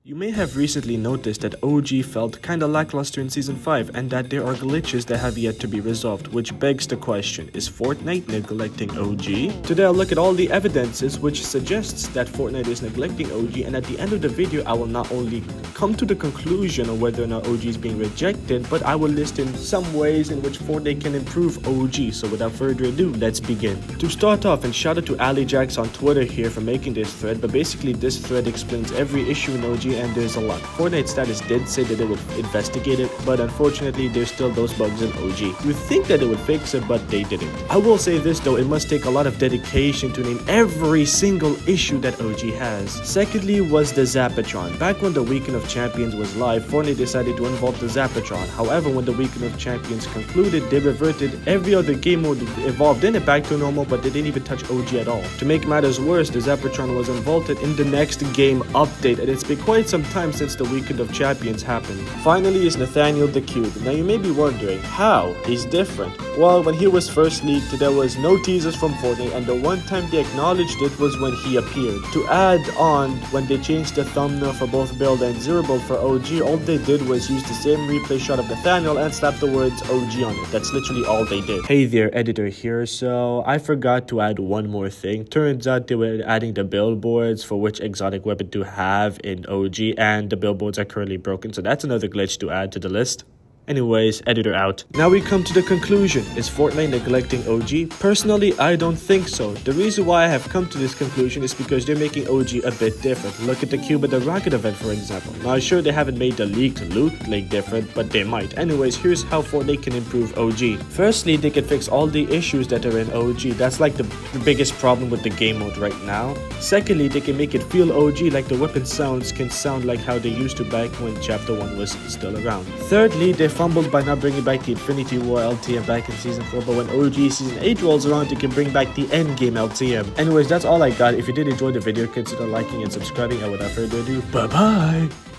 You may have recently noticed that OG felt kinda lackluster in Season 5 and that there are glitches that have yet to be resolved, which begs the question, is Fortnite neglecting OG? Today I'll look at all the evidences which suggests that Fortnite is neglecting OG, and at the end of the video I will not only come to the conclusion of whether or not OG is being rejected, but I will list in some ways in which Fortnite can improve OG. So without further ado, let's begin. To start off, and shout out to AliJax on Twitter here for making this thread, but basically this thread explains every issue in OG and there's a lot. Fortnite status did say that they would investigate it, but unfortunately there's still those bugs in OG. You think that they would fix it, but they didn't. I will say this though, it must take a lot of dedication to name every single issue that OG has. Secondly was the Zapatron. Back when the Weekend of Champions was live, Fortnite decided to involve the Zapatron. However, when the Weekend of Champions concluded, they reverted every other game mode evolved in it back to normal, but they didn't even touch OG at all. To make matters worse, the Zapatron was involved in the next game update, and it's been quite some time since the Weekend of Champions happened. Finally is Nathaniel the Cube. Now you may be wondering, how? He's different. Well, when he was first leaked, there was no teasers from Fortnite, and the one time they acknowledged it was when he appeared. To add on, when they changed the thumbnail for both build and zero build for OG, all they did was use the same replay shot of Nathaniel and slap the words OG on it. That's literally all they did. Hey there, editor here. So I forgot to add one more thing. Turns out they were adding the billboards for which exotic weapon to have in OG, and the billboards are currently broken, so that's another glitch to add to the list. Anyways, editor out. Now we come to the conclusion. Is Fortnite neglecting OG? Personally, I don't think so. The reason why I have come to this conclusion is because they're making OG a bit different. Look at the cube at the rocket event, for example. Now, sure, they haven't made the leaked loot like different, but they might. Anyways, here's how Fortnite can improve OG. Firstly, they can fix all the issues that are in OG. That's like the biggest problem with the game mode right now. Secondly, they can make it feel OG, like the weapon sounds can sound like how they used to back when Chapter 1 was still around. Thirdly, they fumbled by not bringing back the Infinity War LTM back in Season 4, but when OG Season 8 rolls around, you can bring back the endgame LTM. Anyways, that's all I got. If you did enjoy the video, consider liking and subscribing, and without further ado, bye-bye!